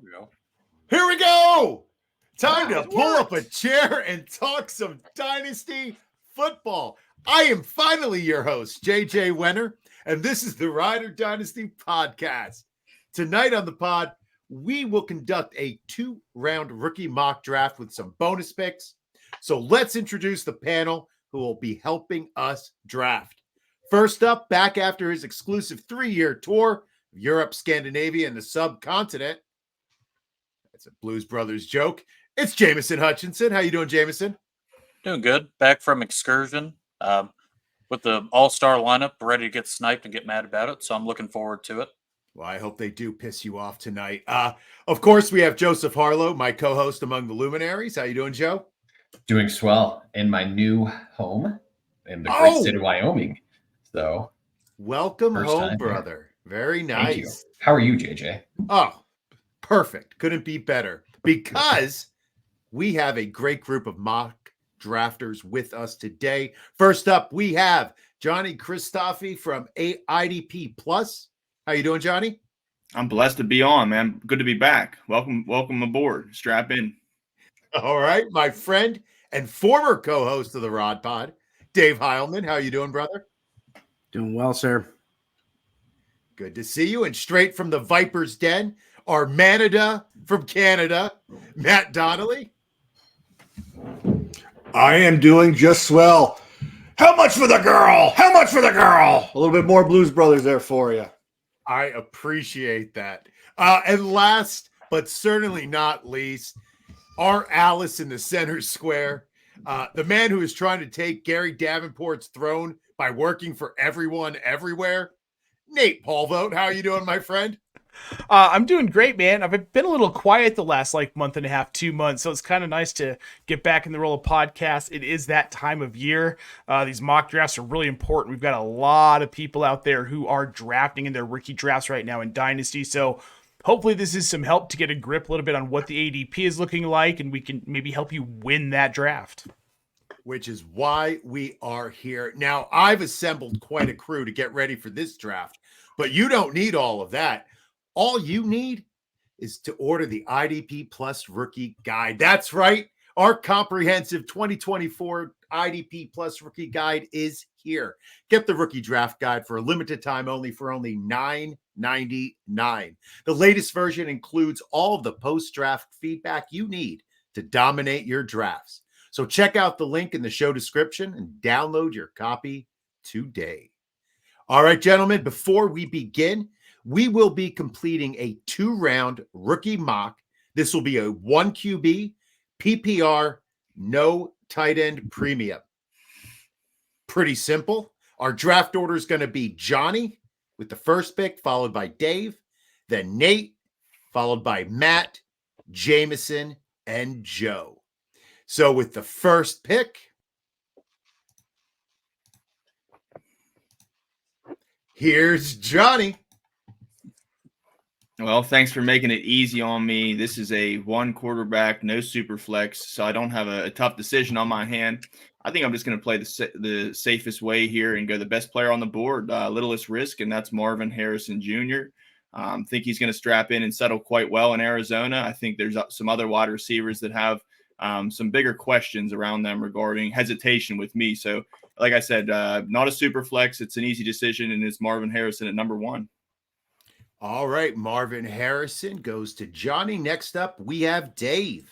go. Here we go. Time to pull up a chair and talk some Dynasty football. I am finally your host, JJ Wenner, and this is the Ride Or Dynasty podcast. Tonight on the pod, we will conduct a 2-round rookie mock draft with some bonus picks. So let's introduce the panel who will be helping us draft. First up, back after his exclusive 3-year tour of Europe, Scandinavia, and the subcontinent. That's a Blues Brothers joke. It's Jameson Hutchinson. How you doing, Jameson? Doing good. Back from excursion with the all-star lineup, ready to get sniped and get mad about it. So I'm looking forward to it. Well, I hope they do piss you off tonight. Of course, we have Joseph Harlow, my co-host among the luminaries. How you doing, Joe? Doing swell in my new home in the great state of Wyoming. So, welcome home, brother. Here. Very nice. Thank you. How are you, JJ? Oh, perfect. Couldn't be better because we have a great group of mock drafters with us today. First up, we have Johnny Christophe from IDP Plus. How you doing, Johnny? I'm blessed to be on, man. Good to be back. Welcome aboard. Strap in. All right, my friend and former co-host of the Rod Pod, Dave Heilman. How you doing, brother? Doing well, sir. Good to see you. And straight from the Viper's Den, our Manada from Canada, Matt Donnelly. I am doing just swell. How much for the girl? How much for the girl? A little bit more Blues Brothers there for you. I appreciate that. And last, but certainly not least, our Alice in the center square, the man who is trying to take Gary Davenport's throne by working for everyone everywhere, Nate Polvote. How are you doing, my friend? I'm doing great, man. I've been a little quiet the last month and a half, 2 months, so it's kind of nice to get back in the role of podcast. It is that time of year. These mock drafts are really important. We've got a lot of people out there who are drafting in their rookie drafts right now in Dynasty, so hopefully this is some help to get a grip a little bit on what the ADP is looking like, and we can maybe help you win that draft. Which is why we are here. Now, I've assembled quite a crew to get ready for this draft, but you don't need all of that. All you need is to order the IDP Plus Rookie Guide. That's right. Our comprehensive 2024 IDP Plus Rookie Guide is here. Get the Rookie Draft Guide for a limited time only for only $9.99. The latest version includes all of the post-draft feedback you need to dominate your drafts. So check out the link in the show description and download your copy today. All right, gentlemen, before we begin, we will be completing a 2-round rookie mock. This will be a 1 QB, PPR, no tight end premium. Pretty simple. Our draft order is going to be Johnny with the first pick, followed by Dave, then Nate, followed by Matt, Jameson, and Joe. So with the first pick, here's Johnny. Well, thanks for making it easy on me. This is a 1 quarterback, no super flex, so I don't have a tough decision on my hand. I think I'm just going to play the safest way here and go the best player on the board, littlest risk, and that's Marvin Harrison Jr. Think he's going to strap in and settle quite well in Arizona. I think there's some other wide receivers that have some bigger questions around them regarding hesitation with me. So, like I said, not a super flex. It's an easy decision, and it's Marvin Harrison at number 1. All right, Marvin Harrison goes to Johnny. Next up, we have Dave.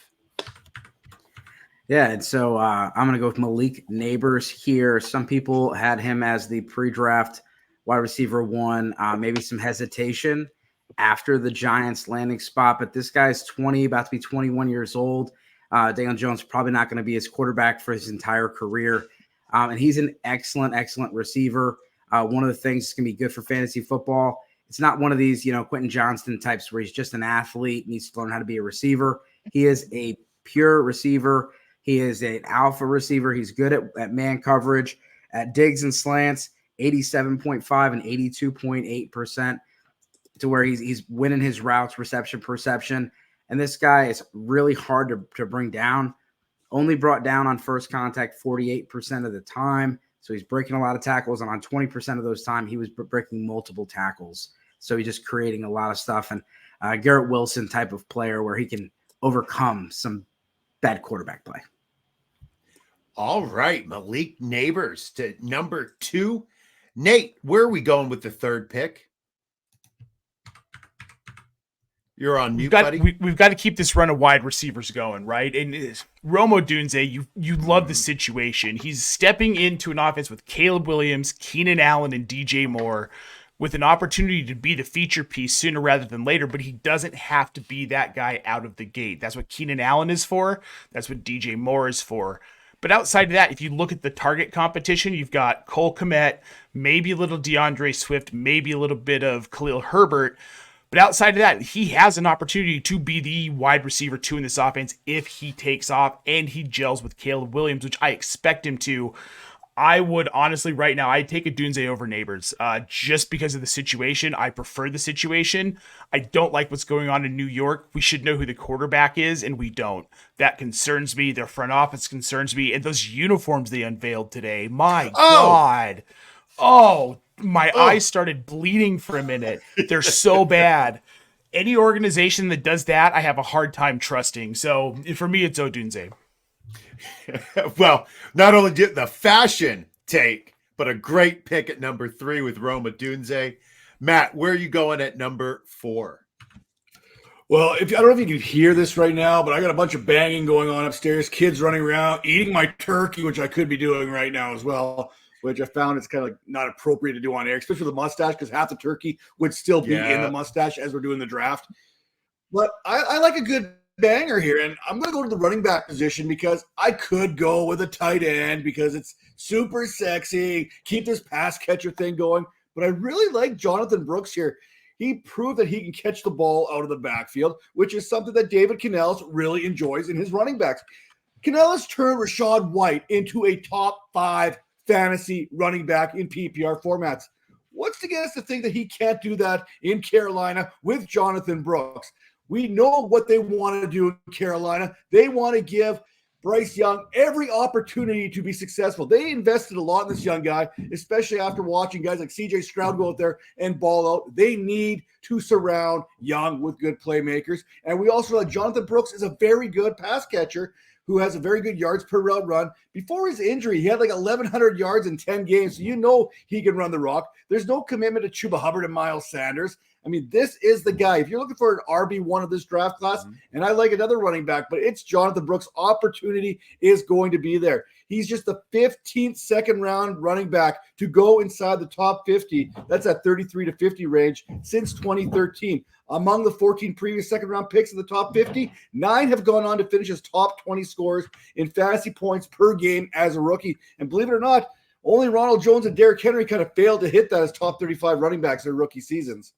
Yeah, and so I'm going to go with Malik Nabers here. Some people had him as the pre-draft wide receiver 1, maybe some hesitation after the Giants landing spot, but this guy's 20, about to be 21 years old. Daniel Jones probably not going to be his quarterback for his entire career, and he's an excellent receiver. One of the things that's going to be good for fantasy football, it's not one of these, Quentin Johnston types where he's just an athlete, needs to learn how to be a receiver. He is a pure receiver. He is an alpha receiver. He's good at man coverage, at digs and slants, 87.5 and 82.8%, to where he's winning his routes, reception, perception. And this guy is really hard to bring down. Only brought down on first contact 48% of the time. So he's breaking a lot of tackles. And on 20% of those time, he was breaking multiple tackles. So he's just creating a lot of stuff. And Garrett Wilson type of player where he can overcome some bad quarterback play. All right, Malik Nabers to number 2. Nate, where are we going with the third pick? You're on mute, buddy. We've got to keep this run of wide receivers going, right? And Rome Odunze, you love the situation. He's stepping into an offense with Caleb Williams, Keenan Allen, and DJ Moore with an opportunity to be the feature piece sooner rather than later, but he doesn't have to be that guy out of the gate. That's what Keenan Allen is for. That's what DJ Moore is for. But outside of that, if you look at the target competition, you've got Cole Kmet, maybe a little DeAndre Swift, maybe a little bit of Khalil Herbert. But outside of that, he has an opportunity to be the wide receiver 2 in this offense if he takes off and he gels with Caleb Williams, which I expect him to. I would honestly, right now, I'd take Odunze over Nabers just because of the situation. I prefer the situation. I don't like what's going on in New York. We should know who the quarterback is, and we don't. That concerns me. Their front office concerns me. And those uniforms they unveiled today, my God. Oh, my eyes started bleeding for a minute. They're so bad. Any organization that does that, I have a hard time trusting. So for me, it's Odunze. Well, not only did the fashion take, but a great pick at number 3 with Rome Odunze. Matt, where are you going at number 4? Well, I don't know if you can hear this right now, but I got a bunch of banging going on upstairs, kids running around, eating my turkey, which I could be doing right now as well, which I found it's kind of like not appropriate to do on air, especially with the mustache, because half the turkey would still be in the mustache as we're doing the draft. But I like a good banger here, and I'm going to go to the running back position because I could go with a tight end because it's super sexy, keep this pass catcher thing going. But I really like Jonathon Brooks here. He proved that he can catch the ball out of the backfield, which is something that David Canellis really enjoys in his running backs. Canellis turned Rachaad White into a top 5 fantasy running back in PPR formats. What's to get us to think that he can't do that in Carolina with Jonathon Brooks? We know what they want to do in Carolina. They want to give Bryce Young every opportunity to be successful. They invested a lot in this young guy, especially after watching guys like CJ Stroud go out there and ball out. They need to surround Young with good playmakers. And we also know that Jonathon Brooks is a very good pass catcher who has a very good yards per route run. Before his injury, he had like 1,100 yards in 10 games. So you know he can run the rock. There's no commitment to Chuba Hubbard and Miles Sanders. I mean, this is the guy. If you're looking for an RB1 of this draft class, and I like another running back, but it's Jonathon Brooks. Opportunity is going to be there. He's just the 15th second-round running back to go inside the top 50. That's at 33 to 50 range since 2013. Among the 14 previous second-round picks in the top 50, 9 have gone on to finish as top 20 scorers in fantasy points per game as a rookie. And believe it or not, only Ronald Jones and Derrick Henry kind of failed to hit that as top 35 running backs in their rookie seasons.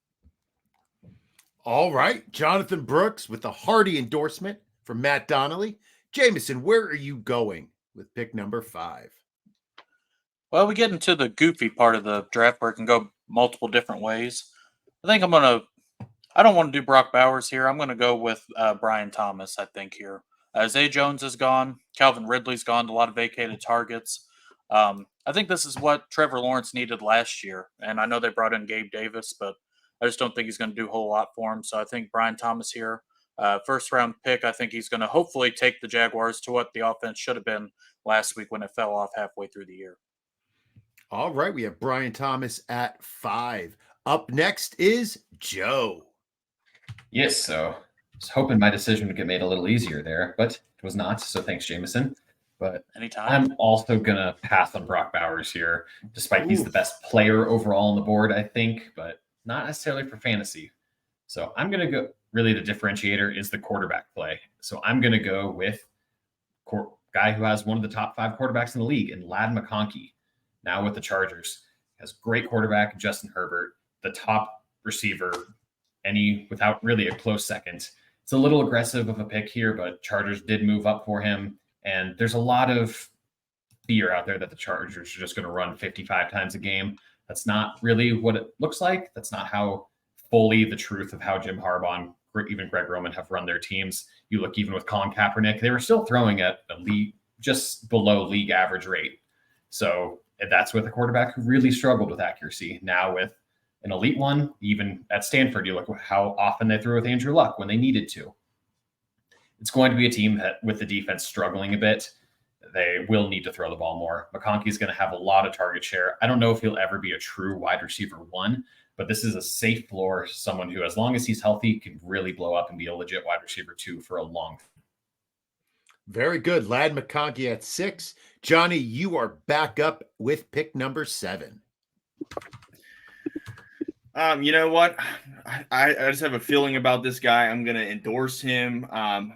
All right, Jonathon Brooks with a hearty endorsement from Matt Donnelly. Jameson, where are you going with pick number 5? Well, we get into the goofy part of the draft where it can go multiple different ways. I don't want to do Brock Bowers here. I'm going to go with Brian Thomas, I think, here. Zay Jones is gone. Calvin Ridley's gone. A lot of vacated targets. I think this is what Trevor Lawrence needed last year. And I know they brought in Gabe Davis, but I just don't think he's going to do a whole lot for him. So I think Brian Thomas here, first round pick, I think he's going to hopefully take the Jaguars to what the offense should have been last week when it fell off halfway through the year. All right, we have Brian Thomas at 5. Up next is Joe. Yes, so I was hoping my decision would get made a little easier there, but it was not. So thanks, Jameson. But anytime. I'm also going to pass on Brock Bowers here, despite he's the best player overall on the board, I think, but not necessarily for fantasy. So I'm going to go, really the differentiator is the quarterback play. So I'm going to go with guy who has one of the top 5 quarterbacks in the league, and Ladd McConkey, now with the Chargers. Has great quarterback, Justin Herbert, the top receiver, without really a close second. It's a little aggressive of a pick here, but Chargers did move up for him. And there's a lot of fear out there that the Chargers are just going to run 55 times a game. That's not really what it looks like. That's not how fully the truth of how Jim Harbaugh and even Greg Roman have run their teams. You look even with Colin Kaepernick, they were still throwing at a league just below league average rate. So that's with a quarterback who really struggled with accuracy. Now with an elite one. Even at Stanford, you look how often they threw with Andrew Luck when they needed to. It's going to be a team that, with the defense struggling a bit, they will need to throw the ball more. McConkey is going to have a lot of target share. I don't know if he'll ever be a true wide receiver one, but this is a safe floor. Someone who, as long as he's healthy, can really blow up and be a legit wide receiver two for a long time. Very good. Lad McConkey at 6. Johnny, you are back up with pick number 7. You know what? I just have a feeling about this guy. I'm going to endorse him.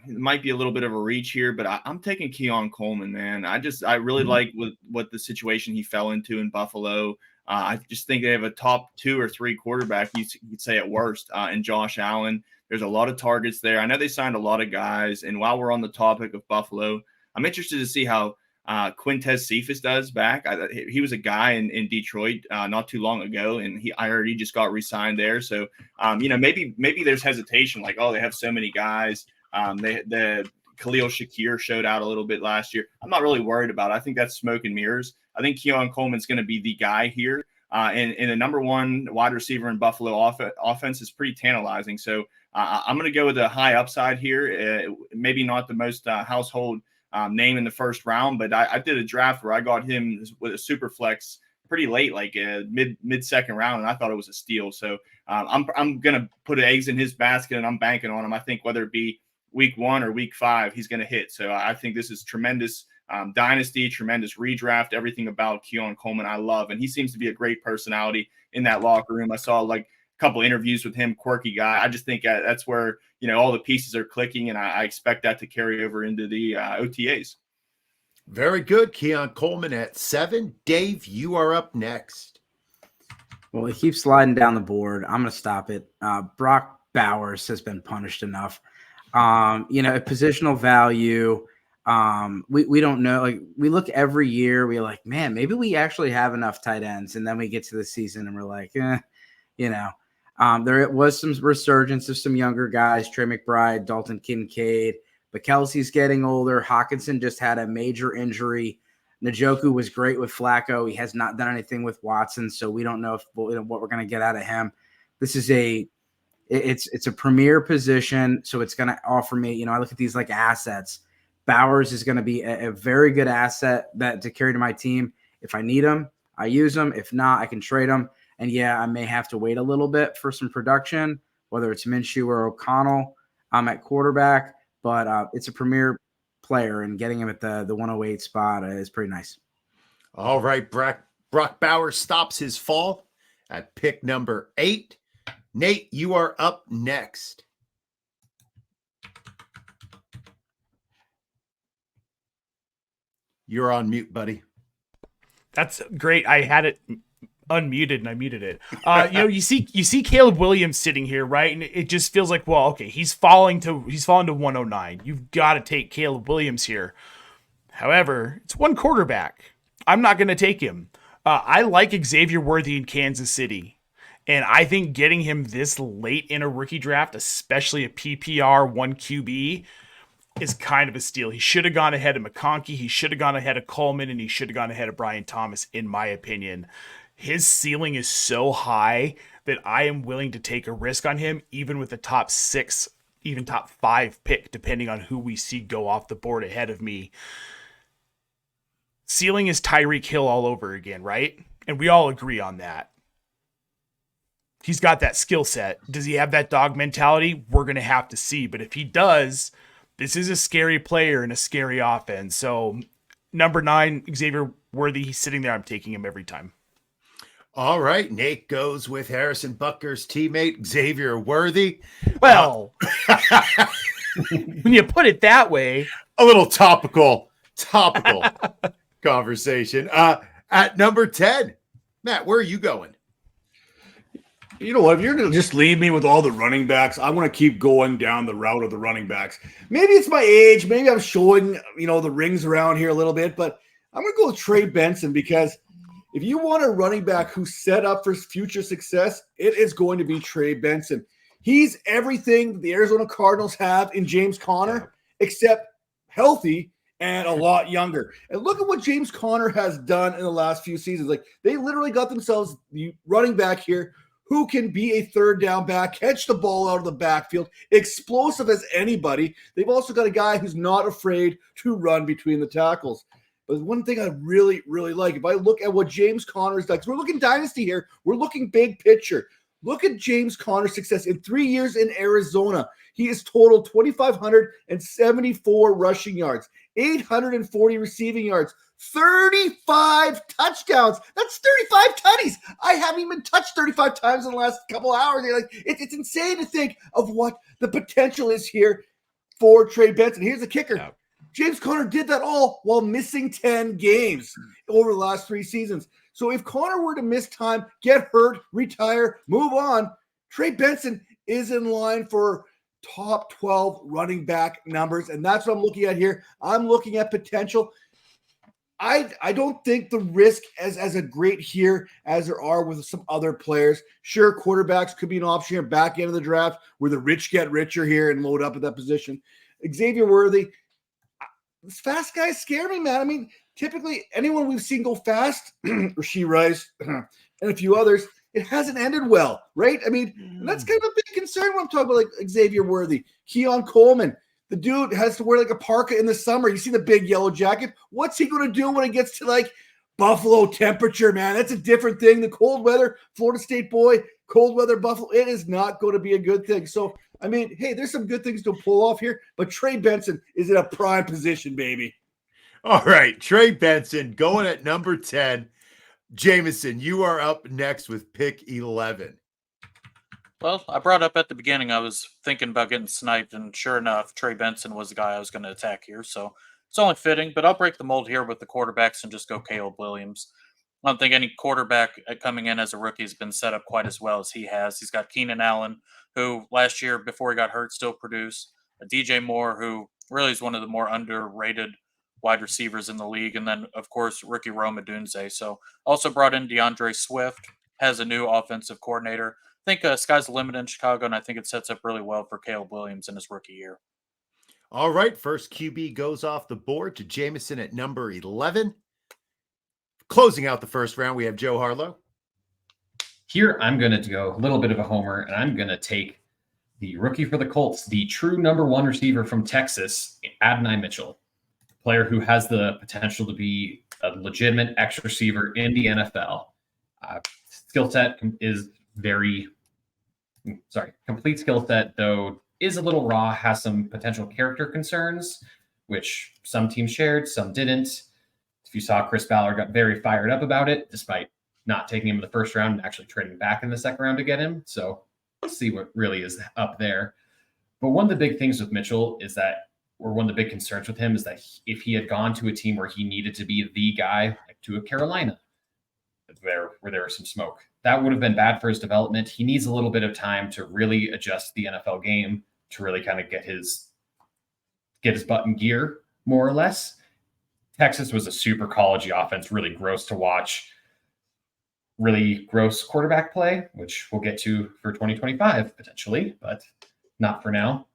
It might be a little bit of a reach here, but I'm taking Keon Coleman, man. I really like what the situation he fell into in Buffalo. I just think they have a top 2 or 3 quarterback, you could say at worst, in Josh Allen. There's a lot of targets there. I know they signed a lot of guys. And while we're on the topic of Buffalo, I'm interested to see how Quintez Cephas does back. He was a guy in Detroit not too long ago, and I heard he just got re-signed there. So, maybe there's hesitation, like, oh, they have so many guys. The Khalil Shakir showed out a little bit last year. I'm not really worried about it. I think that's smoke and mirrors. I think Keon Coleman's going to be the guy here. And the number 1 wide receiver in Buffalo offense is pretty tantalizing. So I'm going to go with a high upside here. Maybe not the most household name in the first round, but I did a draft where I got him with a super flex pretty late, like mid second round, and I thought it was a steal. So I'm gonna put eggs in his basket, and I'm banking on him. I think whether it be week 1 or week 5, he's gonna hit. So I think this is tremendous dynasty, tremendous redraft. Everything about Keon Coleman I love, and he seems to be a great personality in that locker room. I saw like a couple interviews with him, quirky guy. I just think that's where all the pieces are clicking, and I expect that to carry over into the OTAs. Very good. Keon Coleman at 7. Dave, you are up next. Well, he keeps sliding down the board. I'm going to stop it. Brock Bowers has been punished enough. Positional value. We don't know. Like, we look every year. We're like, man, maybe we actually have enough tight ends. And then we get to the season and we're like, there was some resurgence of some younger guys, Trey McBride, Dalton Kincaid, but Kelsey's getting older. Hawkinson just had a major injury. Njoku was great with Flacco. He has not done anything with Watson, so we don't know what we're going to get out of him. This is it's a premier position, so it's going to offer me, I look at these like assets. Bowers is going to be a very good asset to carry to my team. If I need him, I use him. If not, I can trade him. And yeah, I may have to wait a little bit for some production, whether it's Minshew or O'Connell. I'm at quarterback, but it's a premier player, and getting him at the 108 spot is pretty nice. All right, Brock Bowers stops his fall at pick number 8. Nate, you are up next. You're on mute, buddy. That's great. I had it unmuted and I muted it. You see Caleb Williams sitting here, right? And it just feels like, well, okay, he's falling to 109. You've got to take Caleb Williams here. However, it's one quarterback. I'm not going to take him. I like Xavier Worthy in Kansas City. And I think getting him this late in a rookie draft, especially a PPR 1 QB, is kind of a steal. He should have gone ahead of McConkey. He should have gone ahead of Coleman, and he should have gone ahead of Brian Thomas, in my opinion. His ceiling is so high that I am willing to take a risk on him, even with the top 6, even top 5 pick, depending on who we see go off the board ahead of me. Ceiling is Tyreek Hill all over again, right? And we all agree on that. He's got that skill set. Does he have that dog mentality? We're going to have to see. But if he does, this is a scary player and a scary offense. So number 9, Xavier Worthy, he's sitting there. I'm taking him every time. All right. Nate goes with Harrison Butker's teammate, Xavier Worthy. Well, when you put it that way. A little topical conversation. At number 10, Matt, where are you going? You know what? If you're going to just leave me with all the running backs, I want to keep going down the route of the running backs. Maybe it's my age. Maybe I'm showing, the rings around here a little bit, but I'm going to go with Trey Benson, because if you want a running back who's set up for future success, it is going to be Trey Benson. He's everything the Arizona Cardinals have in James Conner, except healthy and a lot younger. And look at what James Conner has done in the last few seasons. Like, they literally got themselves the running back here who can be a third down back, catch the ball out of the backfield, explosive as anybody. They've also got a guy who's not afraid to run between the tackles. But one thing I really, really like, if I look at what James Conner's done, because we're looking dynasty here, we're looking big picture. Look at James Conner's success in 3 years in Arizona. He has totaled 2,574 rushing yards, 840 receiving yards, 35 touchdowns. That's 35 tutties. I haven't even touched 35 times in the last couple of hours. It's insane to think of what the potential is here for Trey Benson. Here's the kicker. Yeah. James Conner did that all while missing 10 games over the last 3 seasons. So if Conner were to miss time, get hurt, retire, move on, Trey Benson is in line for top 12 running back numbers. And that's what I'm looking at here. I'm looking at potential. I don't think the risk as a great here as there are with some other players. Sure, quarterbacks could be an option here back end of the draft where the rich get richer here and load up at that position. Xavier Worthy, this fast guys scare me, man. I mean, typically anyone we've seen go fast, Rasheed Rice and a few others, it hasn't ended well, right? I mean, and that's kind of a big concern when I'm talking about like Xavier Worthy, Keon Coleman. The dude has to wear like a parka in the summer. You see the big yellow jacket. What's he going to do when it gets to like Buffalo temperature, man? That's a different thing. The cold weather, Florida State boy, cold weather Buffalo, it is not going to be a good thing. So, I mean, hey, there's some good things to pull off here, but Trey Benson is in a prime position, baby. All right, Trey Benson going at number 10. Jameson, you are up next with pick 11. Well, I brought up at the beginning, I was thinking about getting sniped, and sure enough, Trey Benson was the guy I was going to attack here. So it's only fitting, but I'll break the mold here with the quarterbacks and just go Caleb Williams. I don't think any quarterback coming in as a rookie has been set up quite as well as he has. He's got Keenan Allen, who last year, before he got hurt, still produced. DJ Moore, who really is one of the more underrated wide receivers in the league. And then, of course, rookie Rome Odunze. So also brought in DeAndre Swift, has a new offensive coordinator. I think sky's the limit in Chicago, and I think it sets up really well for Caleb Williams in his rookie year. All right, first QB goes off the board to Jameson at number 11. Closing out the first round, we have Joe Harlow. Here, I'm going to go a little bit of a homer, and I'm going to take the rookie for the Colts, the true number 1 receiver from Texas, Adonai Mitchell, player who has the potential to be a legitimate X receiver in the NFL. Skill set is complete skill set, though is a little raw, has some potential character concerns, which some teams shared, some didn't. If you saw, Chris Ballard got very fired up about it, despite not taking him in the first round and actually trading back in the second round to get him. So let's see what really is up there. But one of the big things with Mitchell is that, or one of the big concerns with him is that if he had gone to a team where he needed to be the guy, like to a Carolina, where there was some smoke, that would have been bad for his development. He needs a little bit of time to really adjust the NFL game, to really kind of get his butt in gear, more or less. Texas was a super collegey offense, really gross to watch, really gross quarterback play, which we'll get to for 2025 potentially, but not for now.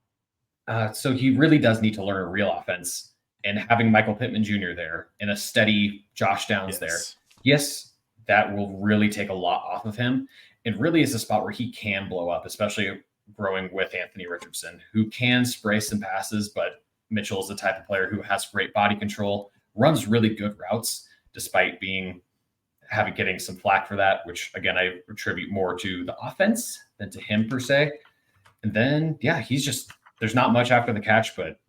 So he really does need to learn a real offense, and having Michael Pittman Jr. there and a steady Josh Downs there. Yes, that will really take a lot off of him. It really is a spot where he can blow up, especially growing with Anthony Richardson, who can spray some passes, but Mitchell is the type of player who has great body control, runs really good routes, despite getting some flack for that, which again, I attribute more to the offense than to him per se. And then, yeah, there's not much after the catch, but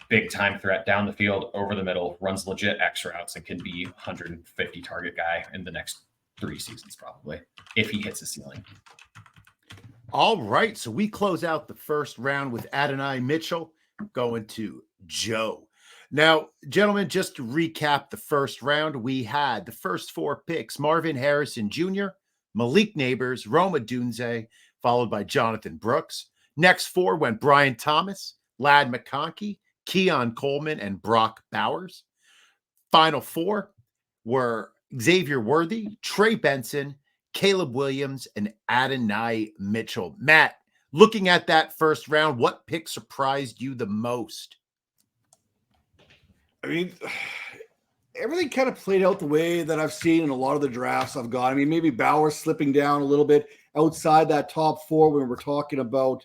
big time threat down the field, over the middle, runs legit X routes, and can be 150 target guy in the next 3 seasons, probably, if he hits the ceiling. All right, so we close out the first round with Adonai Mitchell going to Joe. Now, gentlemen, just to recap the first round, we had the first 4 picks: Marvin Harrison Jr., Malik Nabers, Rome Odunze, followed by Jonathon Brooks. Next 4 went Brian Thomas, Ladd McConkey, Keon Coleman, and Brock Bowers. Final 4 were Xavier Worthy, Trey Benson, Caleb Williams, and Adonai Mitchell. Matt, looking at that first round, what pick surprised you the most? I mean, everything kind of played out the way that I've seen in a lot of the drafts I've got. I mean, maybe Bowers slipping down a little bit. outside that top 4 when we're talking about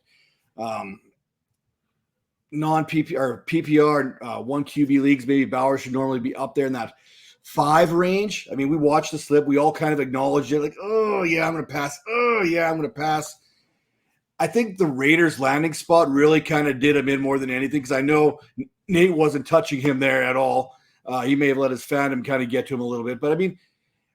non-PPR or PPR 1 QB leagues. Maybe Bowers should normally be up there in that 5 range. I mean, we watched the slip. We all kind of acknowledged it, like, oh, yeah, I'm going to pass. Oh, yeah, I'm going to pass. I think the Raiders' landing spot really kind of did him in more than anything, because I know Nate wasn't touching him there at all. He may have let his fandom kind of get to him a little bit. But, I mean,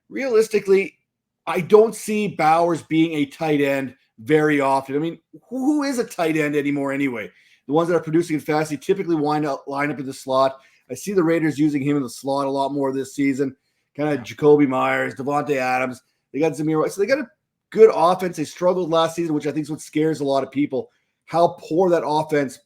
realistically, I don't see Bowers being a tight end very often. I mean, who is a tight end anymore anyway? The ones that are producing fantasy typically line up in the slot. I see the Raiders using him in the slot a lot more this season. Kind of Jacoby Myers, Devontae Adams. They got Xavier Worthy. So they got a good offense. They struggled last season, which I think is what scares a lot of people, how poor that offense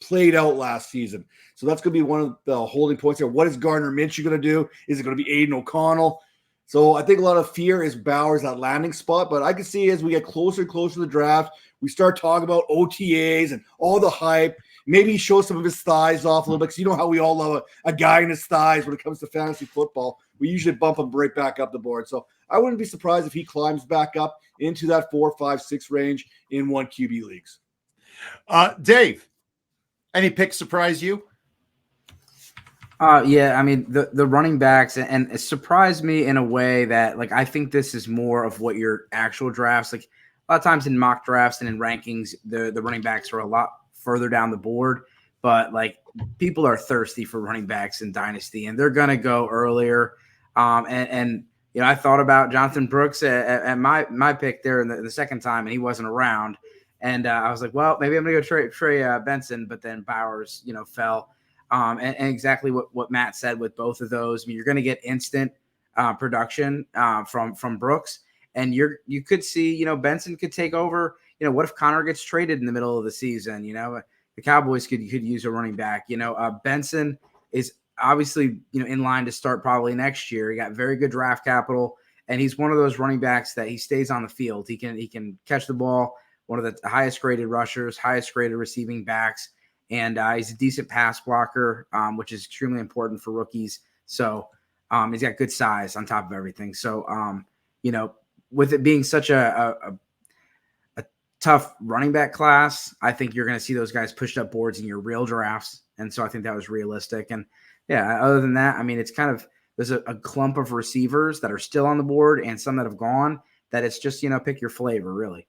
played out last season. So that's going to be one of the holding points here. What is Gardner Minshew going to do? Is it going to be Aiden O'Connell? So I think a lot of fear is Bowers, that landing spot. But I can see as we get closer and closer to the draft, we start talking about OTAs and all the hype. Maybe he shows some of his thighs off a little bit, because you know how we all love a guy in his thighs when it comes to fantasy football. We usually bump him right back up the board. So I wouldn't be surprised if he climbs back up into that 4, 5, 6 range in 1 QB leagues. Dave, any picks surprise you? Yeah, I mean, the running backs, and it surprised me in a way that, like, I think this is more of what your actual drafts, like a lot of times in mock drafts and in rankings, the running backs are a lot further down the board, but like people are thirsty for running backs in Dynasty, and they're going to go earlier. And you know, I thought about Jonathon Brooks at my pick there in the second time, and he wasn't around. And I was like, well, maybe I'm going to go Trey Benson, but then Bowers, you know, fell. And exactly what Matt said with both of those. I mean, you're going to get instant production from Brooks, and you could see, you know, Benson could take over. You know, what if Connor gets traded in the middle of the season? You know, the Cowboys could use a running back. You know, Benson is obviously, you know, in line to start probably next year. He got very good draft capital, and he's one of those running backs that he stays on the field. He can catch the ball. One of the highest graded rushers, highest graded receiving backs. And he's a decent pass blocker, which is extremely important for rookies. So he's got good size on top of everything. So, you know, with it being such a tough running back class, I think you're going to see those guys pushed up boards in your real drafts. And so I think that was realistic. And yeah, other than that, I mean, it's kind of, there's a clump of receivers that are still on the board and some that have gone, that it's just, you know, pick your flavor, really.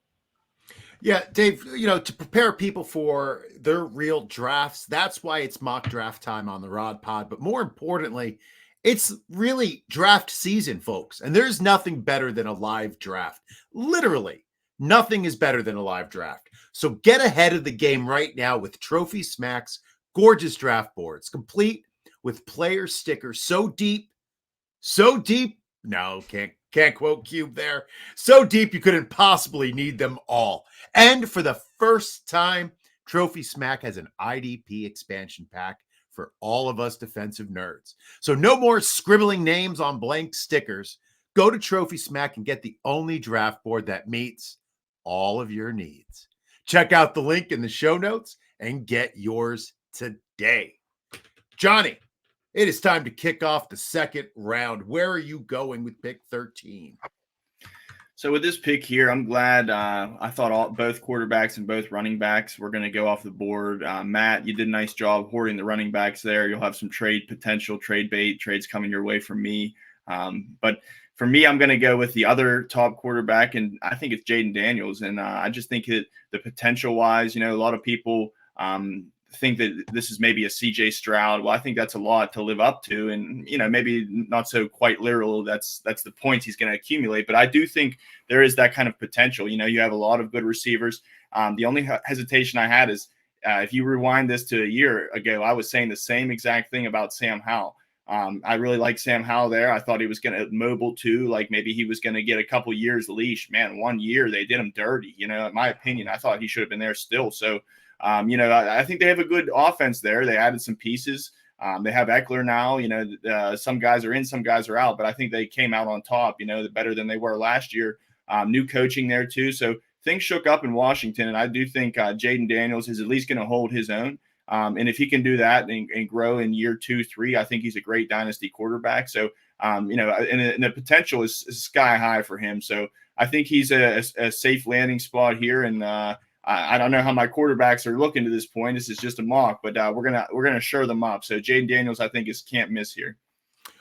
Yeah, Dave, you know, to prepare people for their real drafts, that's why it's mock draft time on the Rod Pod. But more importantly, it's really draft season, folks. And there's nothing better than a live draft. Literally, nothing is better than a live draft. So get ahead of the game right now with Trophy Smack's gorgeous draft boards, complete with player stickers so deep. No, can't quote Cube there. So deep you couldn't possibly need them all. And for the first time, Trophy Smack has an IDP expansion pack for all of us defensive nerds. So no more scribbling names on blank stickers. Go to Trophy Smack and get the only draft board that meets all of your needs. Check out the link in the show notes and get yours today. Johnny, it is time to kick off the second round. Where are you going with pick 13? So with this pick here, I'm glad I thought both quarterbacks and both running backs were going to go off the board. Matt, you did a nice job hoarding the running backs there. You'll have some trade potential, trade bait, trades coming your way from me. But for me, I'm going to go with the other top quarterback, and I think it's Jayden Daniels. And I just think that the potential-wise, you know, a lot of people think that this is maybe a CJ Stroud. Well, I think that's a lot to live up to, and you know, maybe not so quite literal. That's the points he's going to accumulate, but I do think there is that kind of potential. You know, you have a lot of good receivers. The only hesitation I had is if you rewind this to a year ago, I was saying the same exact thing about Sam Howell. I really like Sam Howell there. I thought he was going to mobile too, like maybe he was going to get a couple years leash. Man, 1 year they did him dirty. You know, in my opinion, I thought he should have been there still. So. You know, I think they have a good offense there. They added some pieces. They have Eckler now. You know, some guys are in, some guys are out, but I think they came out on top, you know, better than they were last year. New coaching there too. So things shook up in Washington, and I do think Jayden Daniels is at least going to hold his own. And if he can do that and grow in year 2, 3, I think he's a great dynasty quarterback. So, you know, and the potential is sky high for him. So I think he's a safe landing spot here, and I don't know how my quarterbacks are looking to this point. This is just a mock, but we're gonna show them up. So Jayden Daniels, I think, is can't miss here.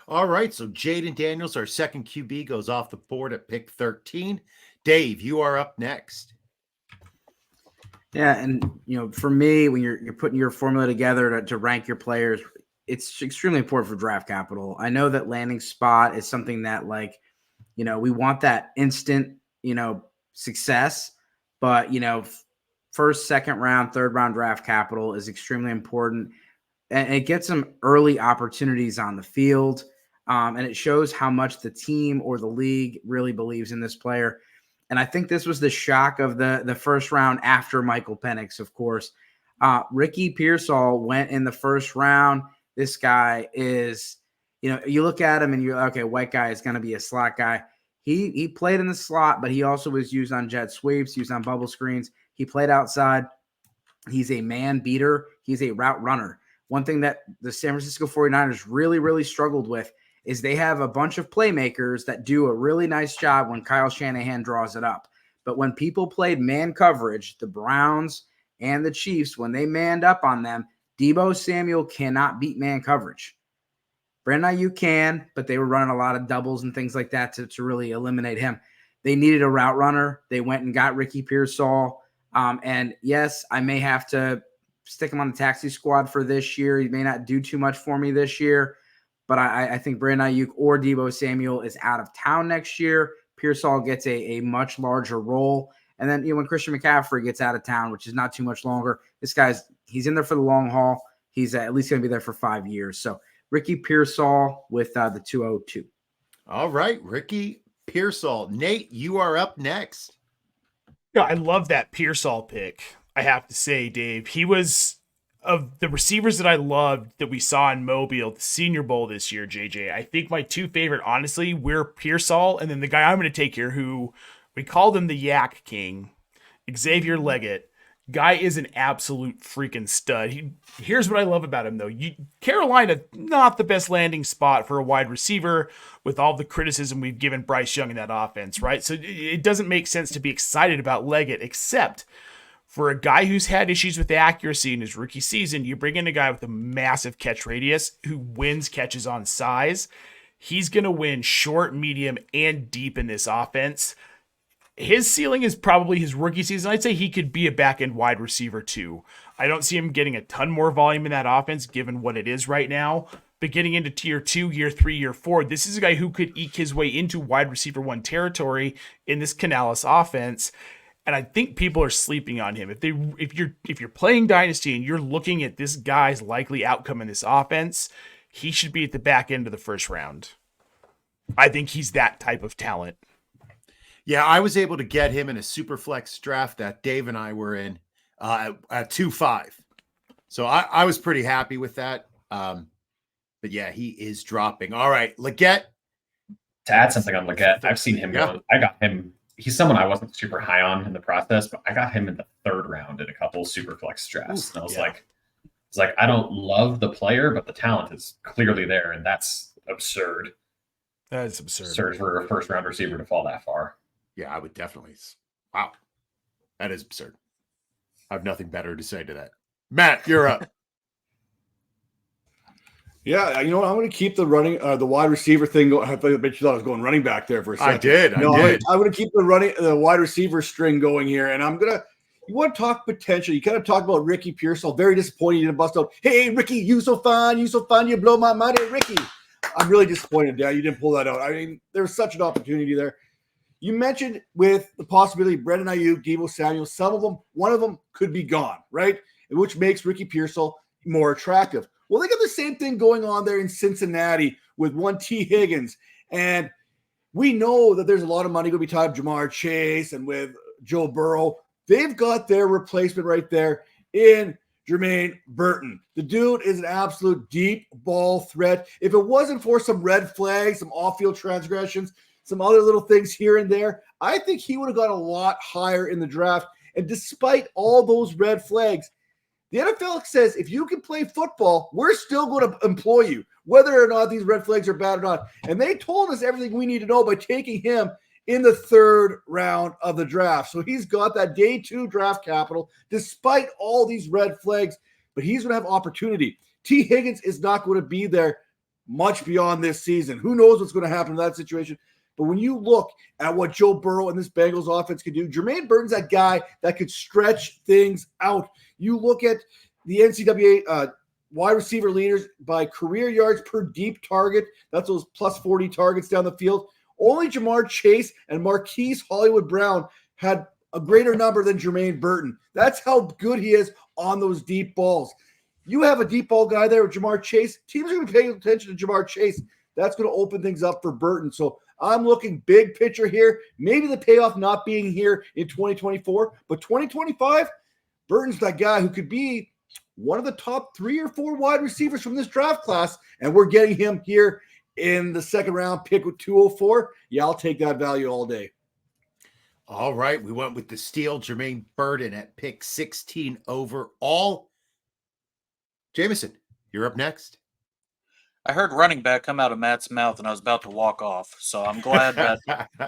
All right, so Jayden Daniels, our second QB, goes off the board at pick 13. Dave, you are up next. Yeah, and for me, when you're putting your formula together to rank your players, it's extremely important for draft capital. I know that landing spot is something that we want that instant, success, but first, second round, third round draft capital is extremely important, and it gets some early opportunities on the field, and it shows how much the team or the league really believes in this player. And I think this was the shock of the first round after Michael Penix, of course. Ricky Pearsall went in the first round. This guy is, you look at him and you're okay, white guy is going to be a slot guy. He played in the slot, but he also was used on jet sweeps, used on bubble screens. He played outside. He's a man beater. He's a route runner. One thing that the San Francisco 49ers really, really struggled with is they have a bunch of playmakers that do a really nice job when Kyle Shanahan draws it up. But when people played man coverage, the Browns and the Chiefs, when they manned up on them, Deebo Samuel cannot beat man coverage. Brandon Ayuk can, but they were running a lot of doubles and things like that to really eliminate him. They needed a route runner. They went and got Ricky Pearsall. And yes, I may have to stick him on the taxi squad for this year. He may not do too much for me this year, but I think Brandon Ayuk or Deebo Samuel is out of town next year. Pearsall gets a much larger role. And then when Christian McCaffrey gets out of town, which is not too much longer, he's in there for the long haul. He's at least going to be there for 5 years. So Ricky Pearsall with the 202. All right, Ricky Pearsall. Nate, you are up next. Yeah, I love that Pearsall pick. I have to say, Dave, he was of the receivers that I loved that we saw in Mobile, the Senior Bowl this year, JJ. I think my two favorite, honestly, were Pearsall and then the guy I'm going to take here, who we called him the Yak King, Xavier Legette. Guy is an absolute freaking stud. Here's what I love about him, though. Carolina, not the best landing spot for a wide receiver with all the criticism we've given Bryce Young in that offense, right? So it doesn't make sense to be excited about Legette, except for a guy who's had issues with accuracy in his rookie season. You bring in a guy with a massive catch radius who wins catches on size. He's going to win short, medium, and deep in this offense. His ceiling is probably his rookie season. I'd say he could be a back-end wide receiver too. I don't see him getting a ton more volume in that offense given what it is right now. But getting into tier 2, year 3, year 4, this is a guy who could eke his way into wide receiver 1 territory in this Canales offense. And I think people are sleeping on him. If you're playing Dynasty and you're looking at this guy's likely outcome in this offense, he should be at the back end of the first round. I think he's that type of talent. Yeah, I was able to get him in a super flex draft that Dave and I were in at 2.5. So I was pretty happy with that. But yeah, he is dropping. All right, Legette. To add something on Legette, I've seen him go. I got him. He's someone I wasn't super high on in the process, but I got him in the 3rd round in a couple super flex drafts. And I was like, I don't love the player, but the talent is clearly there, and that's absurd. That is absurd. Absurd for a first round receiver to fall that far. Yeah, I would definitely. Wow. That is absurd. I have nothing better to say to that. Matt, you're up. Yeah, you know what? I'm going to keep the running, the wide receiver thing going. I bet you thought I was going running back there for a second. I did. I'm going to keep the wide receiver string going here, and I'm going to. You want to talk potential? You kind of talk about Ricky Pearsall. Very disappointed you didn't bust out. Hey, Ricky, you so fun, you blow my mind, hey, Ricky. I'm really disappointed, Dad. You didn't pull that out. I mean, there was such an opportunity there. You mentioned with the possibility of Brandon Ayuk, Deebo Samuel, one of them could be gone, right? Which makes Ricky Pearsall more attractive. Well, they got the same thing going on there in Cincinnati with one T. Higgins. And we know that there's a lot of money going to be tied up Jamar Chase and with Joe Burrow. They've got their replacement right there in Jermaine Burton. The dude is an absolute deep ball threat. If it wasn't for some red flags, some off-field transgressions, some other little things here and there, I think he would have got a lot higher in the draft. And despite all those red flags, the NFL says if you can play football, we're still going to employ you, whether or not these red flags are bad or not. And they told us everything we need to know by taking him in the 3rd round of the draft. So he's got that day 2 draft capital despite all these red flags, but he's going to have opportunity. T. Higgins is not going to be there much beyond this season. Who knows what's going to happen in that situation? But when you look at what Joe Burrow and this Bengals offense can do, Jermaine Burton's that guy that could stretch things out. You look at the NCAA wide receiver leaders by career yards per deep target. That's those plus 40 targets down the field. Only Jamar Chase and Marquise Hollywood Brown had a greater number than Jermaine Burton. That's how good he is on those deep balls. You have a deep ball guy there with Jamar Chase. Teams are going to pay attention to Jamar Chase. That's going to open things up for Burton. So I'm looking big picture here. Maybe the payoff not being here in 2024, but 2025, Burton's that guy who could be one of the top 3 or 4 wide receivers from this draft class, and we're getting him here in the 2nd round pick with 204. Yeah, I'll take that value all day. All right, we went with the steal, Jermaine Burton at pick 16 overall. Jameson, you're up next. I heard running back come out of Matt's mouth, and I was about to walk off. So I'm glad that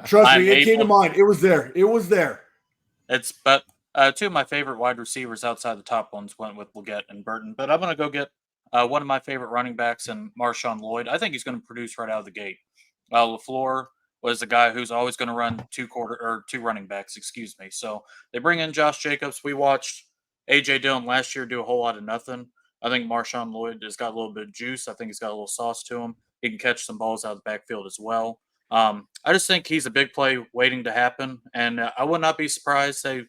Trust I'm me, it came to mind. It was there. but 2 of my favorite wide receivers outside the top ones went with Legette and Burton. But I'm going to go get one of my favorite running backs in MarShawn Lloyd. I think he's going to produce right out of the gate. LaFleur was the guy who's always going to run 2 running backs, excuse me. So they bring in Josh Jacobs. We watched A.J. Dillon last year do a whole lot of nothing. I think MarShawn Lloyd has got a little bit of juice. I think he's got a little sauce to him. He can catch some balls out of the backfield as well. I just think he's a big play waiting to happen. And I would not be surprised, say,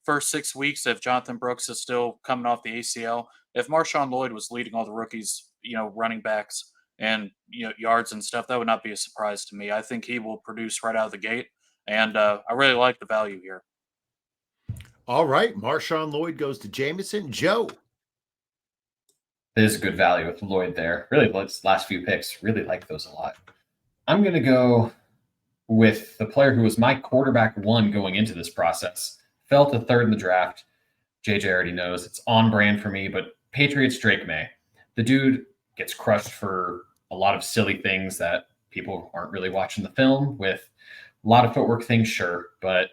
first 6 weeks if Jonathon Brooks is still coming off the ACL. If MarShawn Lloyd was leading all the rookies, running backs and yards and stuff, that would not be a surprise to me. I think he will produce right out of the gate. And I really like the value here. All right, MarShawn Lloyd goes to Jameson. Joe. There's good value with Lloyd there. Really, those last few picks, really like those a lot. I'm going to go with the player who was my quarterback 1 going into this process. Fell to 3rd in the draft. JJ already knows it's on brand for me, but Patriots Drake Maye. The dude gets crushed for a lot of silly things that people aren't really watching the film with. A lot of footwork things, sure, but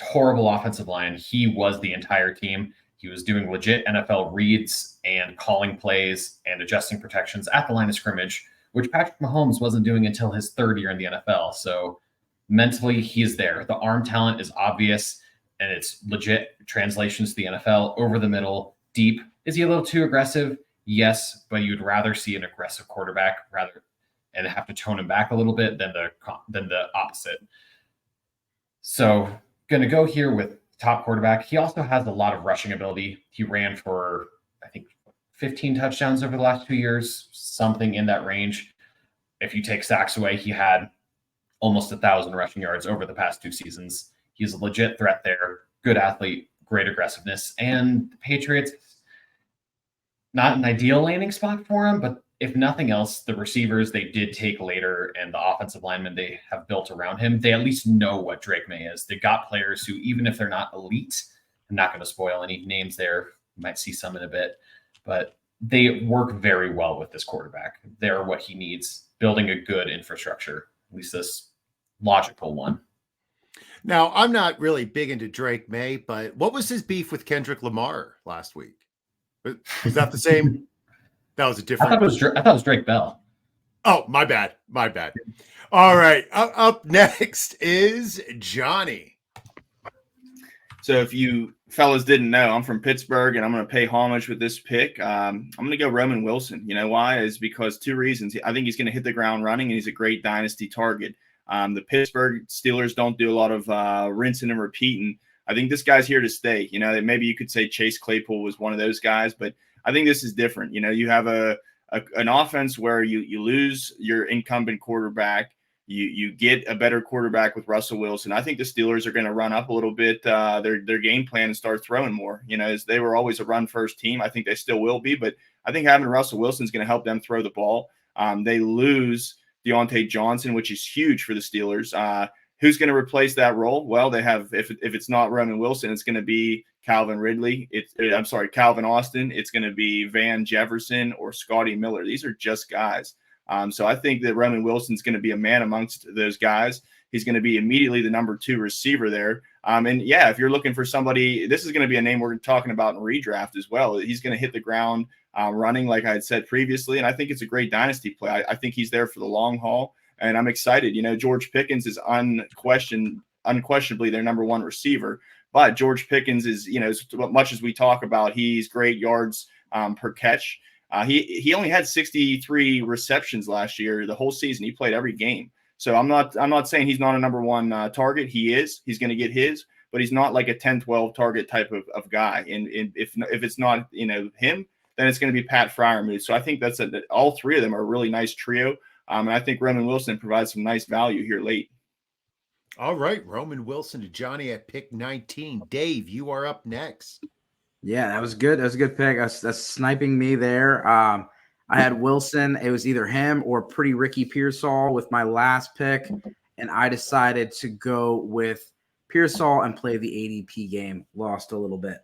horrible offensive line. He was the entire team. He was doing legit NFL reads and calling plays and adjusting protections at the line of scrimmage, which Patrick Mahomes wasn't doing until his 3rd year in the NFL. So mentally, he's there. The arm talent is obvious, and it's legit translations to the NFL, over the middle, deep. Is he a little too aggressive? Yes, but you'd rather see an aggressive quarterback and have to tone him back a little bit than the opposite. So going to go here with top quarterback. He also has a lot of rushing ability. He ran for, I think, 15 touchdowns over the last 2 years, something in that range. If you take sacks away, he had almost 1,000 rushing yards over the past 2 seasons. He's a legit threat there. Good athlete, great aggressiveness. And the Patriots, not an ideal landing spot for him, but if nothing else, the receivers they did take later and the offensive linemen they have built around him, they at least know what Drake Maye is. They got players who, even if they're not elite, I'm not going to spoil any names there. You might see some in a bit, but they work very well with this quarterback. They're what he needs, building a good infrastructure, at least this logical one. Now, I'm not really big into Drake Maye, but what was his beef with Kendrick Lamar last week? Was that the same? That was a different. I thought it was Drake Bell. Oh, my bad. All right. Up next is Johnny. So if you fellas didn't know, I'm from Pittsburgh, and I'm going to pay homage with this pick. I'm going to go Roman Wilson. You know why? Is because 2 reasons. I think he's going to hit the ground running, and he's a great dynasty target. The Pittsburgh Steelers don't do a lot of rinsing and repeating. I think this guy's here to stay. Maybe you could say Chase Claypool was one of those guys, but I think this is different. You have an offense where you lose your incumbent quarterback. You get a better quarterback with Russell Wilson. I think the Steelers are going to run up a little bit their game plan and start throwing more. As they were always a run-first team. I think they still will be, but I think having Russell Wilson is going to help them throw the ball. They lose Deontay Johnson, which is huge for the Steelers. Who's going to replace that role? Well, they have, if it's not Roman Wilson, it's going to be Calvin Austin. It's going to be Van Jefferson or Scotty Miller. These are just guys. So I think that Roman Wilson's going to be a man amongst those guys. He's going to be immediately the number 2 receiver there. And yeah, if you're looking for somebody, this is going to be a name we're talking about in redraft as well. He's going to hit the ground running, like I had said previously. And I think it's a great dynasty play. I think he's there for the long haul. And I'm excited. George Pickens is unquestionably their number 1 receiver. But George Pickens is, as much as we talk about, he's great yards per catch. He only had 63 receptions last year, the whole season. He played every game. So I'm not saying he's not a number 1 target. He is. He's going to get his, but he's not like a 10-12 target type of guy. And if it's not him, then it's going to be Pat Freiermuth. So I think all 3 of them are a really nice trio. And I think Roman Wilson provides some nice value here late. All right, Roman Wilson to Johnny at pick 19. Dave, you are up next. Yeah, that was good. That was a good pick. That's sniping me there. I had Wilson. It was either him or pretty Ricky Pearsall with my last pick, and I decided to go with Pearsall and play the ADP game. Lost a little bit.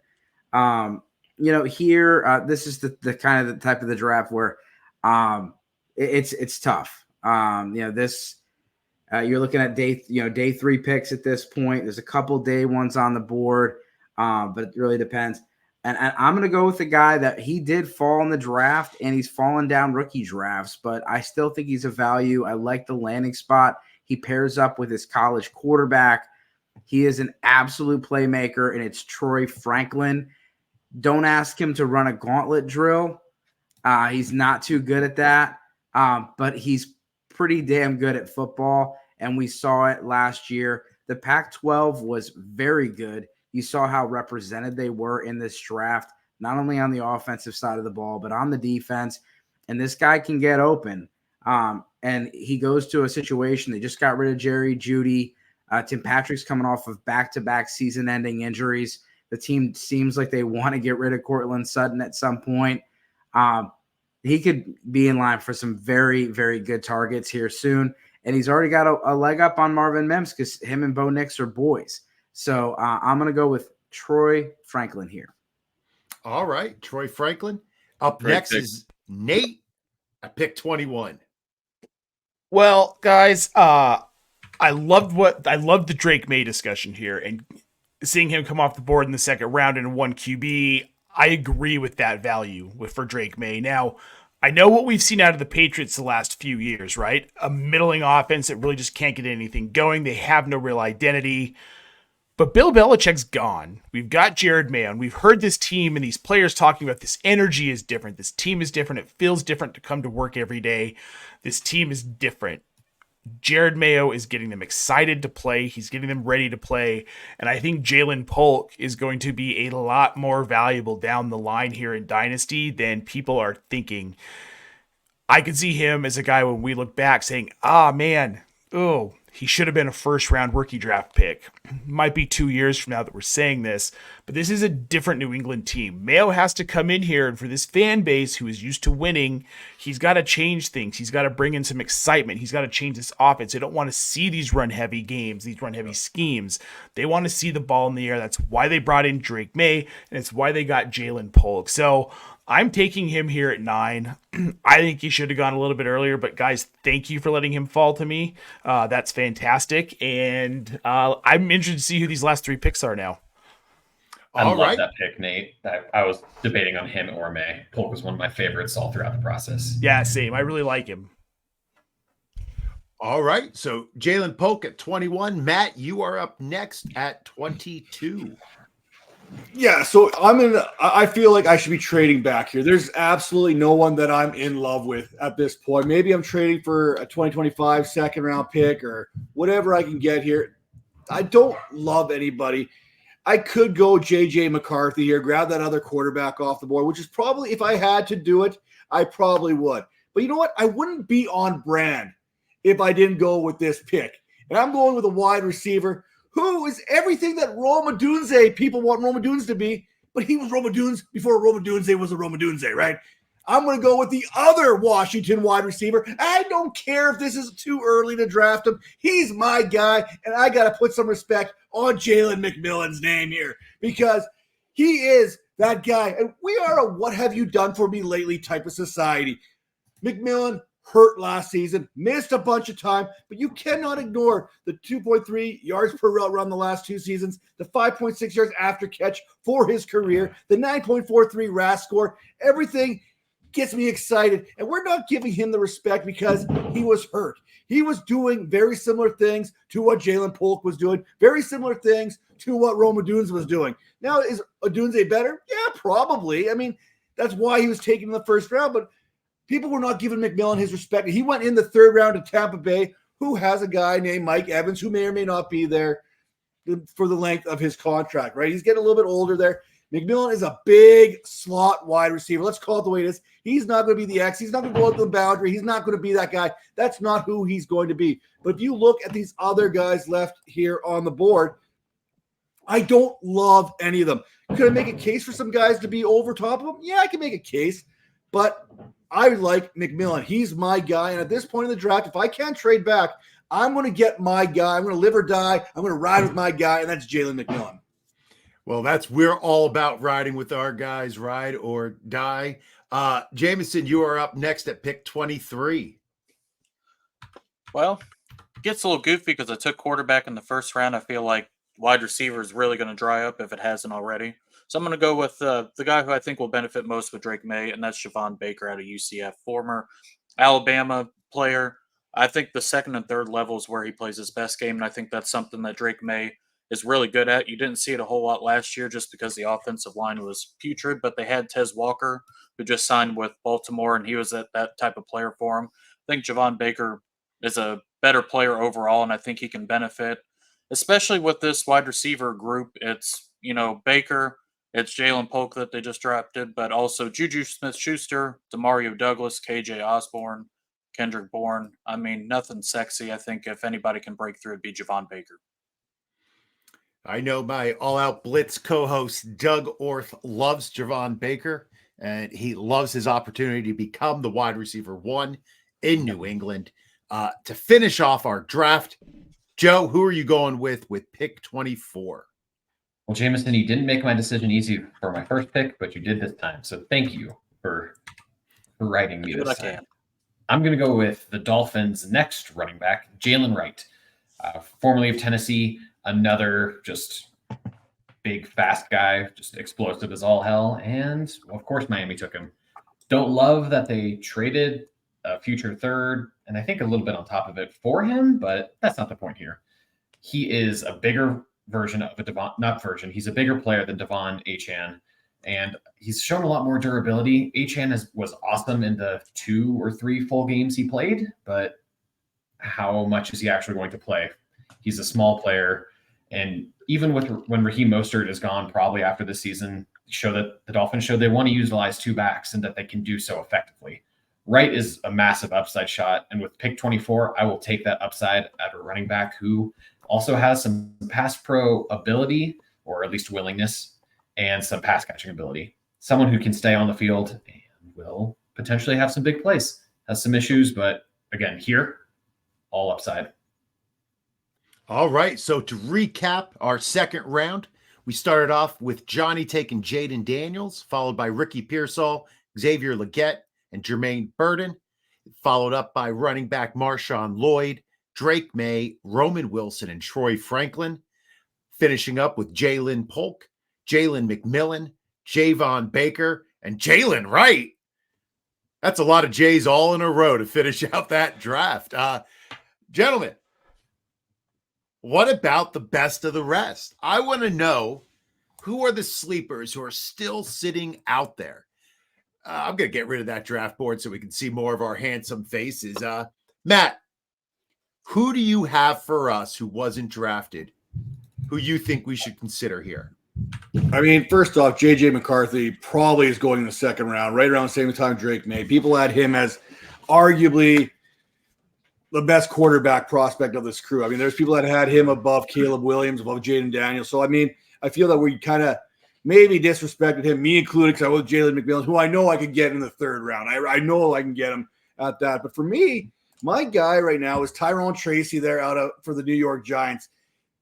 Here, this is the kind of the type of the draft where it's tough. You're looking at day 3 picks at this point. There's a couple day ones on the board, but it really depends. And I'm going to go with the guy that he did fall in the draft, and he's fallen down rookie drafts, but I still think he's a value. I like the landing spot. He pairs up with his college quarterback. He is an absolute playmaker, and it's Troy Franklin. Don't ask him to run a gauntlet drill. He's not too good at that, but he's pretty damn good at football, and we saw it last year. The Pac-12 was very good. You saw how represented they were in this draft, not only on the offensive side of the ball, but on the defense. And this guy can get open. And he goes to a situation. They just got rid of Jerry Jeudy. Tim Patrick's coming off of back-to-back season-ending injuries. The team seems like they want to get rid of Courtland Sutton at some point. He could be in line for some very, very good targets here soon. And he's already got a leg up on Marvin Mims because him and Bo Nix are boys. So I'm going to go with Troy Franklin here. All right, Troy Franklin. Up next is Nate at pick 21. Well, guys, I loved the Drake Maye discussion here, and seeing him come off the board in the second round in 1 QB. I agree with that value for Drake Maye. Now, I know what we've seen out of the Patriots the last few years, right? A middling offense that really just can't get anything going. They have no real identity. But Bill Belichick's gone. We've got Jared Mayo, and we've heard this team and these players talking about this energy is different. This team is different. It feels different to come to work every day. This team is different. Jared Mayo is getting them excited to play. He's getting them ready to play. And I think Jalen Polk is going to be a lot more valuable down the line here in Dynasty than people are thinking. I could see him as a guy when we look back saying, he should have been a first-round rookie draft pick. Might be 2 years from now that we're saying this, but this is a different New England team. Mayo has to come in here, and for this fan base who is used to winning, he's got to change things. He's got to bring in some excitement. He's got to change this offense. They don't want to see these run-heavy games, these run-heavy schemes. They want to see the ball in the air. That's why they brought in Drake Maye, and it's why they got Jalen Polk. So I'm taking him here at 9. I think he should have gone a little bit earlier, but guys, thank you for letting him fall to me. That's fantastic. And I'm interested to see who these last 3 picks are now. I love that pick, Nate. I was debating on him or Maye. Polk was one of my favorites all throughout the process. Yeah, same. I really like him. All right. So Jalen Polk at 21. Matt, you are up next at 22. Yeah, so I feel like I should be trading back here. There's absolutely no one that I'm in love with at this point. Maybe I'm trading for a 2025 second round pick or whatever I can get here. I don't love anybody. I could go JJ McCarthy here, grab that other quarterback off the board, which is probably, if I had to do it, I probably would. But you know what? I wouldn't be on brand if I didn't go with this pick. And I'm going with a wide receiver who is everything that Rome Odunze people want Rome Odunze to be, but he was Rome Odunze before Rome Odunze was a Rome Odunze, right? I'm going to go with the other Washington wide receiver. I don't care if this is too early to draft him. He's my guy, and I got to put some respect on Jalen McMillan's name here because he is that guy. And we are a what have you done for me lately type of society. McMillan, hurt last season, missed a bunch of time, but you cannot ignore the 2.3 yards per route run the last 2 seasons, the 5.6 yards after catch for his career, the 9.43 RAS score. Everything gets me excited, and we're not giving him the respect because he was hurt. He was doing very similar things to what Jalen Polk was doing, very similar things to what Rome Odunze was doing. Now, is Odunze better? Yeah, probably. I mean, that's why he was taken in the first round, but people were not giving McMillan his respect. He went in the 3rd round to Tampa Bay, who has a guy named Mike Evans, who may or may not be there for the length of his contract, right? He's getting a little bit older there. McMillan is a big slot wide receiver. Let's call it the way it is. He's not going to be the X. He's not going to go out the boundary. He's not going to be that guy. That's not who he's going to be. But if you look at these other guys left here on the board, I don't love any of them. Could I make a case for some guys to be over top of them? Yeah, I can make a case. But I like McMillan. He's my guy. And at this point in the draft, if I can't trade back, I'm going to get my guy. I'm going to live or die. I'm going to ride with my guy, and that's Jalen McMillan. Well, we're all about riding with our guys, ride or die. Jameson, you are up next at pick 23. Well, it gets a little goofy because I took quarterback in the first round. I feel like wide receiver is really going to dry up if it hasn't already. So I'm going to go with the guy who I think will benefit most with Drake Maye, and that's Javon Baker out of UCF, former Alabama player. I think the 2nd and 3rd level is where he plays his best game, and I think that's something that Drake Maye is really good at. You didn't see it a whole lot last year just because the offensive line was putrid, but they had Tez Walker, who just signed with Baltimore, and he was that type of player for him. I think Javon Baker is a better player overall, and I think he can benefit, especially with this wide receiver group. It's, Baker, it's Jalen Polk that they just drafted, but also Juju Smith-Schuster, Demario Douglas, KJ Osborne, Kendrick Bourne. I mean, nothing sexy. I think if anybody can break through, it'd be Javon Baker. I know my all-out blitz co-host Doug Orth loves Javon Baker, and he loves his opportunity to become the wide receiver 1 in New England. To finish off our draft, Joe, who are you going with pick 24? Well, Jameson, you didn't make my decision easy for my first pick, but you did this time. So thank you for writing me this time. I'm going to go with the Dolphins' next running back, Jaylen Wright, formerly of Tennessee. Another just big, fast guy, just explosive as all hell. And, of course, Miami took him. Don't love that they traded a future 3rd, and I think a little bit on top of it for him, but that's not the point here. He is a bigger version of he's a bigger player than Devon Achane, and he's shown a lot more durability. Achane was awesome in the 2 or 3 full games he played, but how much is he actually going to play? He's a small player. And even when Raheem Mostert is gone, probably after the season, the Dolphins showed they want to utilize 2 backs and that they can do so effectively. Wright is a massive upside shot, and with pick 24, I will take that upside at a running back who also has some pass pro ability, or at least willingness, and some pass catching ability. Someone who can stay on the field and will potentially have some big plays. Has some issues, but again, here, all upside. All right, so to recap our 2nd round, we started off with Johnny taking Jayden Daniels, followed by Ricky Pearsall, Xavier Legette, and Jermaine Burton, followed up by running back MarShawn Lloyd, Drake Maye, Roman Wilson, and Troy Franklin, finishing up with Jalen Polk, Jalen McMillan, Javon Baker, and Jaylen Wright. That's a lot of J's all in a row to finish out that draft. Gentlemen, what about the best of the rest? I want to know who are the sleepers who are still sitting out there. I'm going to get rid of that draft board so we can see more of our handsome faces. Matt, who do you have for us who wasn't drafted, who you think we should consider here? I mean, first off, J.J. McCarthy probably is going in the 2nd round, right around the same time Drake Maye. People had him as arguably the best quarterback prospect of this crew. I mean, there's people that had him above Caleb Williams, above Jayden Daniels. So, I mean, I feel that we kind of maybe disrespected him, me included, because I was Jalen McMillan, who I know I could get in the 3rd round. I know I can get him at that. But for me, my guy right now is Tyrone Tracy there for the New York Giants.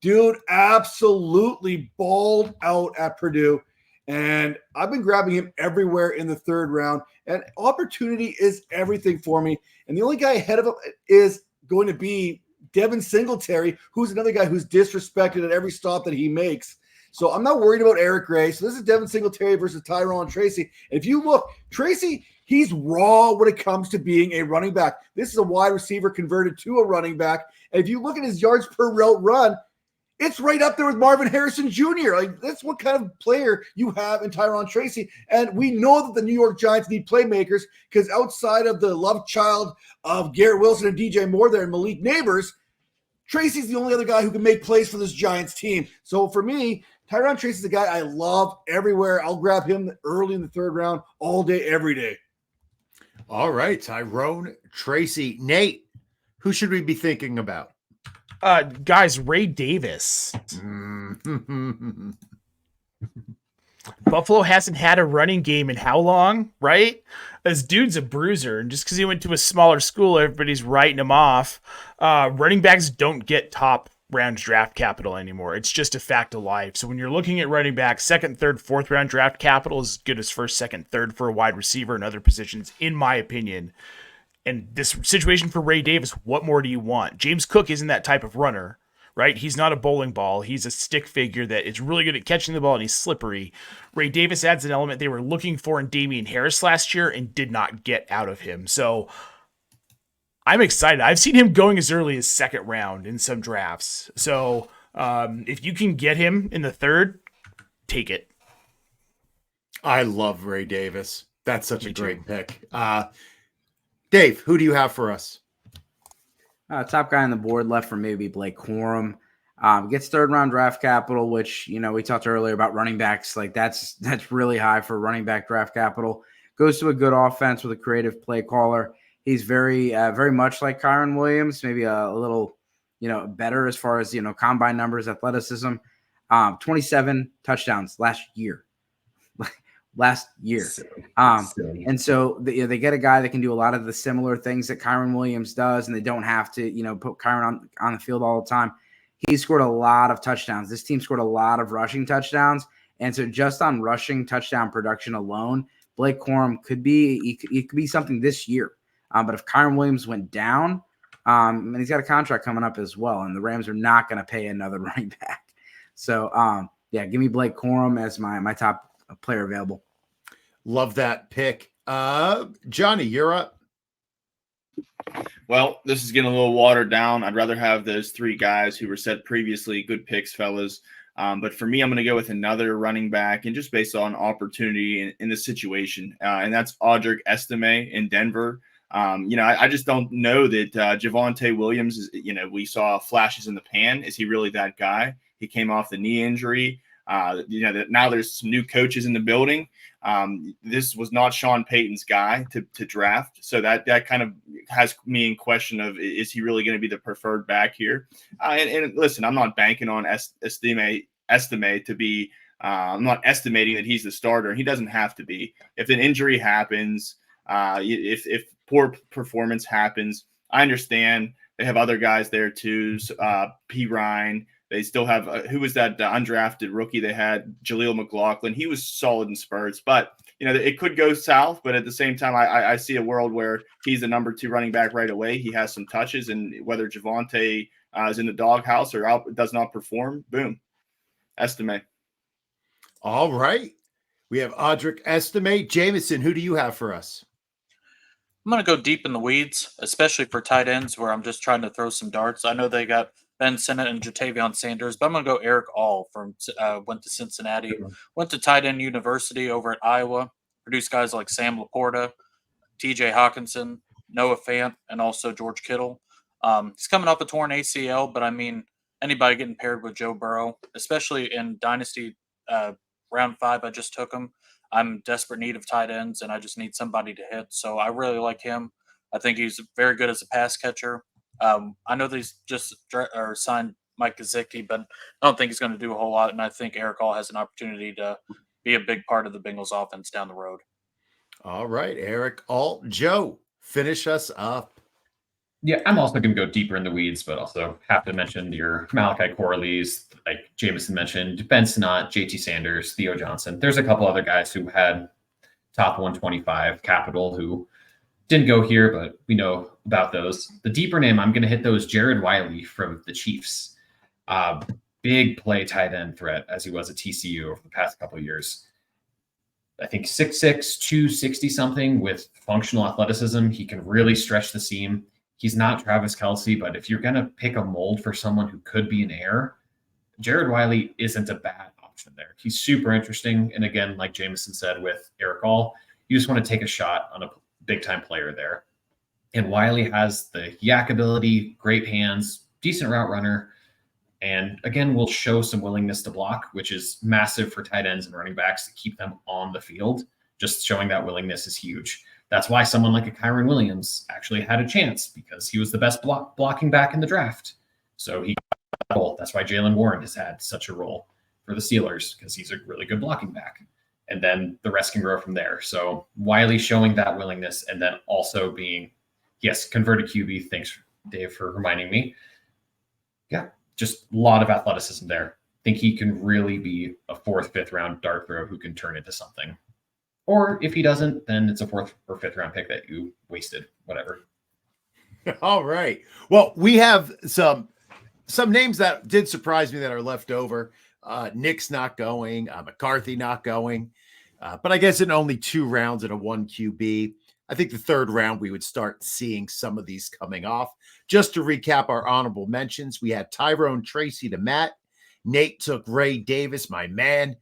Dude absolutely balled out at Purdue. And I've been grabbing him everywhere in the 3rd round. And opportunity is everything for me. And the only guy ahead of him is going to be Devin Singletary, who's another guy who's disrespected at every stop that he makes. So I'm not worried about Eric Gray. So this is Devin Singletary versus Tyrone Tracy. And if you look, Tracy, he's raw when it comes to being a running back. This is a wide receiver converted to a running back. And if you look at his yards per route run, it's right up there with Marvin Harrison Jr. Like, that's what kind of player you have in Tyrone Tracy. And we know that the New York Giants need playmakers because outside of the love child of Garrett Wilson and DJ Moore there and Malik Nabers, Tracy's the only other guy who can make plays for this Giants team. So for me, Tyrone Tracy's a guy I love everywhere. I'll grab him early in the third round all day, every day. All right, Tyrone Tracy. Nate, who should we be thinking about? Guys, Ray Davis. Buffalo hasn't had a running game in how long, right? This dude's a bruiser, and just because he went to a smaller school, everybody's writing him off. Running backs don't get top round draft capital anymore. It's just a fact of life. So when you're looking at running back, second, third, fourth round draft capital is as good as first, second, third for a wide receiver and other positions, in my opinion. And this situation for Ray Davis, what more do you want? James Cook isn't that type of runner, right? He's not a bowling ball. He's a stick figure that is really good at catching the ball, and he's slippery. Ray Davis adds an element they were looking for in Damian Harris last year and did not get out of him. So I'm excited. I've seen him going as early as second round in some drafts. So if you can get him in the third, take it. I love Ray Davis. That's such Me a great too. pick. Dave, who do you have for us? Top guy on the board left for maybe Blake Corum. Gets third round draft capital, which, you know, we talked earlier about running backs. Like that's really high for running back draft capital. Goes to a good offense with a creative play caller. He's very much like Kyron Williams, maybe a little, you know, better as far as, you know, combine numbers, athleticism. 27 touchdowns last year. And so they get a guy that can do a lot of the similar things that Kyron Williams does, and they don't have to, you know, put Kyron on the field all the time. He scored a lot of touchdowns. This team scored a lot of rushing touchdowns. And so just on rushing touchdown production alone, Blake Corum could be something this year. But if Kyron Williams went down, and he's got a contract coming up as well, and the Rams are not going to pay another running back. So, give me Blake Corum as my top player available. Love that pick. Johnny, you're up. Well, this is getting a little watered down. I'd rather have those three guys who were said previously. Good picks, fellas. But for me, I'm going to go with another running back, and just based on opportunity in the situation, and that's Audric Estime in Denver. I just don't know that Javonte Williams is, we saw flashes in the pan. Is he really that guy? He came off the knee injury. That now there's some new coaches in the building. This was not Sean Payton's guy to draft. So that kind of has me in question of, is he really going to be the preferred back here? And listen, I'm not banking on Estime to be, I'm not estimating that he's the starter. He doesn't have to be. If an injury happens, if poor performance happens, I understand they have other guys there too. P. Ryan. They still have who was that undrafted rookie they had? Jaleel McLaughlin. He was solid in spurts, but it could go south. But at the same time, I see a world where he's the number 2 running back right away. He has some touches, and whether Javonte is in the doghouse or does not perform, boom, Estime. All right, we have Audric Estime. Jameson, who do you have for us? I'm going to go deep in the weeds, especially for tight ends where I'm just trying to throw some darts. I know they got Ben Sinnott and Jatavion Sanders, but I'm going to go Erick All went to Cincinnati, went to tight end university over at Iowa, produced guys like Sam Laporta, TJ Hawkinson, Noah Fant, and also George Kittle. He's coming off a torn ACL, but I mean, anybody getting paired with Joe Burrow, especially in Dynasty round 5, I just took him. I'm in desperate need of tight ends, and I just need somebody to hit. So I really like him. I think he's very good as a pass catcher. I know they just signed Mike Gesicki, but I don't think he's going to do a whole lot. And I think Erick All has an opportunity to be a big part of the Bengals offense down the road. All right, Erick All. Joe, finish us up. Yeah, I'm also going to go deeper in the weeds, but also have to mention your Malachi Corley's, like Jameson mentioned, Ben Sinnott, JT Sanders, Theo Johnson. There's a couple other guys who had top 125 Capital, who didn't go here, but we know about those. The deeper name I'm going to hit, though, is Jared Wiley from the Chiefs. Big play tight end threat as he was at TCU over the past couple of years. I think 6'6", 260 something with functional athleticism. He can really stretch the seam. He's not Travis Kelce, but if you're going to pick a mold for someone who could be an heir, Jared Wiley isn't a bad option there. He's super interesting. And again, like Jameson said with Erick All, you just want to take a shot on a big-time player there. And Wiley has the yak ability, great hands, decent route runner, and again, will show some willingness to block, which is massive for tight ends and running backs to keep them on the field. Just showing that willingness is huge. That's why someone like a Kyron Williams actually had a chance, because he was the best blocking back in the draft. So he got a role. That's why Jaylen Warren has had such a role for the Steelers, because he's a really good blocking back. And then the rest can grow from there. So Wiley showing that willingness, and then also being, yes, converted QB. Thanks, Dave, for reminding me. Yeah, just a lot of athleticism there. I think he can really be a 4th, 5th round dart throw who can turn into something. Or if he doesn't, then it's a 4th or 5th round pick that you wasted, whatever. All right. Well, we have some names that did surprise me that are left over. Nick's not going, McCarthy not going. But I guess in only 2 rounds in a 1 QB, I think the 3rd round, we would start seeing some of these coming off. Just to recap our honorable mentions, we had Tyrone Tracy to Matt. Nate took Ray Davis, my man.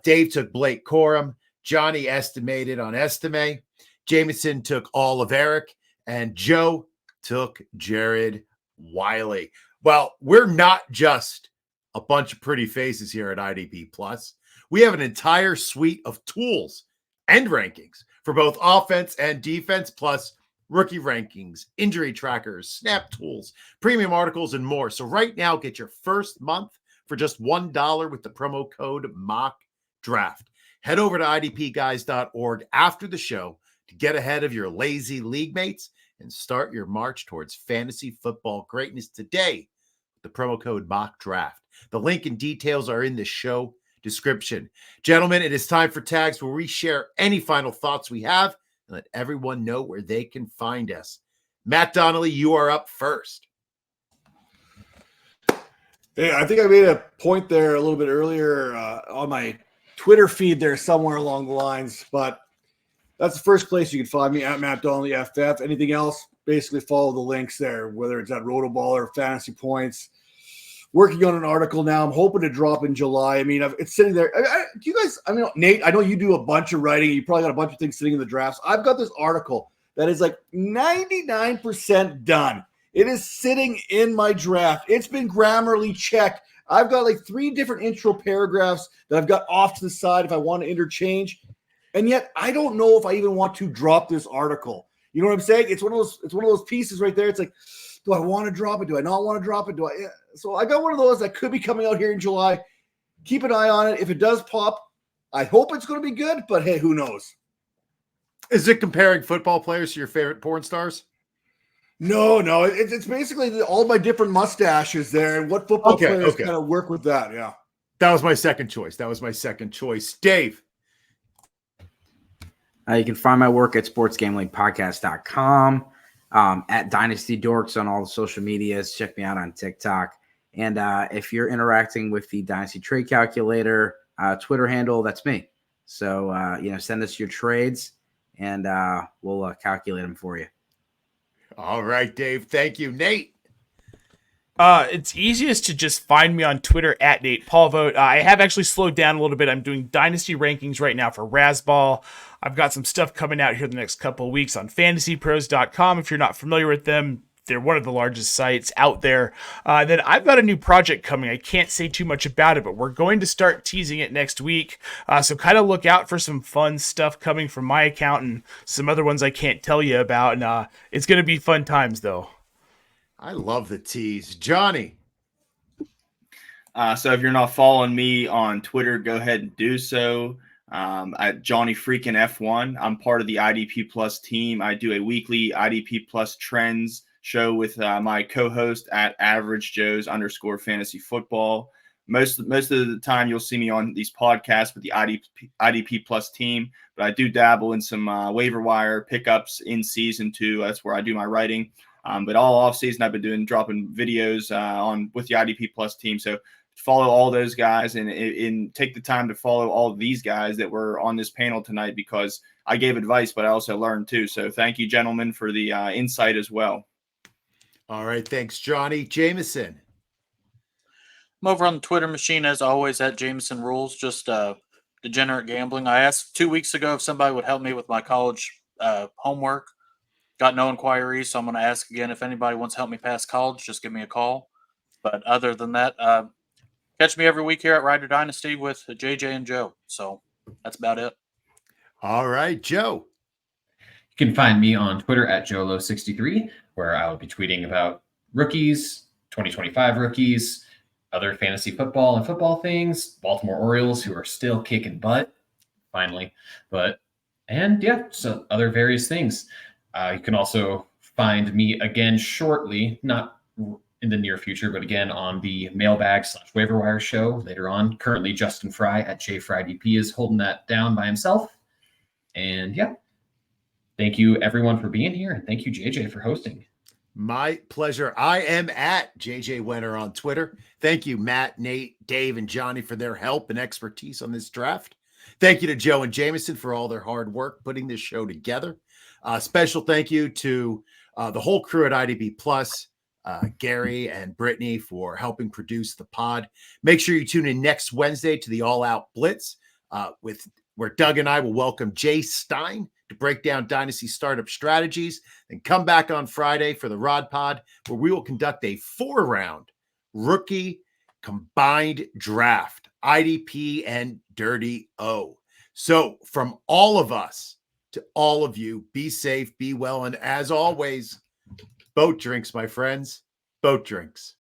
Dave took Blake Corum. Johnny estimated on Estime. Jameson took all of Eric. And Joe took Jared Wiley. Well, we're not just a bunch of pretty faces here at IDP Plus. We have an entire suite of tools and rankings for both offense and defense, plus rookie rankings, injury trackers, snap tools, premium articles, and more. So right now, get your first month for just $1 with the promo code MOCKDRAFT. Head over to idpguys.org after the show to get ahead of your lazy league mates and start your march towards fantasy football greatness today with the promo code MOCKDRAFT. The link and details are in the show description. Gentlemen, it is time for tags where we share any final thoughts we have and let everyone know where they can find us. Matt Donnelly, you are up first. Hey, I think I made a point there a little bit earlier on my Twitter feed there somewhere along the lines, but that's the first place you can find me, at Matt Donnelly FF. Anything else, basically follow the links there, whether it's at Rotoball or Fantasy Points. Working on an article now. I'm hoping to drop in July. I mean, it's sitting there. Do you guys, Nate, I know you do a bunch of writing. You probably got a bunch of things sitting in the drafts. I've got this article that is like 99% done. It is sitting in my draft. It's been Grammarly checked. I've got like 3 different intro paragraphs that I've got off to the side if I want to interchange. And yet I don't know if I even want to drop this article. You know what I'm saying? It's one of those pieces right there. It's like, do I want to drop it? Do I not want to drop it? So I got one of those that could be coming out here in July. Keep an eye on it. If it does pop, I hope it's going to be good, but hey, who knows? Is it comparing football players to your favorite porn stars? No. It's basically all my different mustaches there and what football players kind of work with that. Yeah. That was my second choice. Dave. You can find my work at sportsgamblingpodcast.com, at Dynasty Dorks on all the social medias. Check me out on TikTok. And if you're interacting with the Dynasty Trade Calculator Twitter handle, that's me. So, send us your trades and we'll calculate them for you. All right, Dave. Thank you. Nate. It's easiest to just find me on Twitter at Nate Paulvote. I have actually slowed down a little bit. I'm doing dynasty rankings right now for Razzball. I've got some stuff coming out here the next couple of weeks on fantasypros.com. If you're not familiar with them, they're one of the largest sites out there. Then I've got a new project coming. I can't say too much about it, but we're going to start teasing it next week. So kind of look out for some fun stuff coming from my account and some other ones I can't tell you about. And it's going to be fun times, though. I love the tease. Johnny. So if you're not following me on Twitter, go ahead and do so. At Johnny Freakin' F1. I'm part of the IDP Plus team. I do a weekly IDP Plus trends show with my co-host at Average Joe's _fantasy football. most of the time you'll see me on these podcasts with the IDP Plus team, but I do dabble in some waiver wire pickups in season too. That's where I do my writing. But all off season, I've been dropping videos with the IDP Plus team. So follow all those guys and take the time to follow all these guys that were on this panel tonight, because I gave advice, but I also learned too. So thank you, gentlemen, for the insight as well. All right. Thanks, Johnny. Jameson. I'm over on the Twitter machine as always at Jameson Rules, just degenerate gambling. I asked 2 weeks ago if somebody would help me with my college homework. Got no inquiries, so I'm going to ask again. If anybody wants to help me pass college, just give me a call. But other than that, catch me every week here at Ride Or Dynasty with JJ and Joe. So that's about it. All right, Joe. You can find me on Twitter at JoeLo63, where I will be tweeting about rookies, 2025 rookies, other fantasy football and football things, Baltimore Orioles, who are still kicking butt, finally. So other various things. You can also find me again shortly, not in the near future, but again on the mailbag/waiver wire show later on. Currently, Justin Fry at JFryDP is holding that down by himself. And thank you everyone for being here, and thank you JJ for hosting. My pleasure. I am at JJ Wenner on Twitter. Thank you, Matt, Nate, Dave, and Johnny for their help and expertise on this draft. Thank you to Joe and Jameson for all their hard work putting this show together. Special thank you to the whole crew at IDB Plus, Gary and Brittany for helping produce the pod. Make sure you tune in next Wednesday to the All Out Blitz where Doug and I will welcome Jay Stein to break down Dynasty startup strategies, and come back on Friday for the Rod Pod, where we will conduct a 4-round rookie combined draft, IDP and Dirty O. So from all of us to all of you, be safe, be well, and as always, boat drinks, my friends, boat drinks.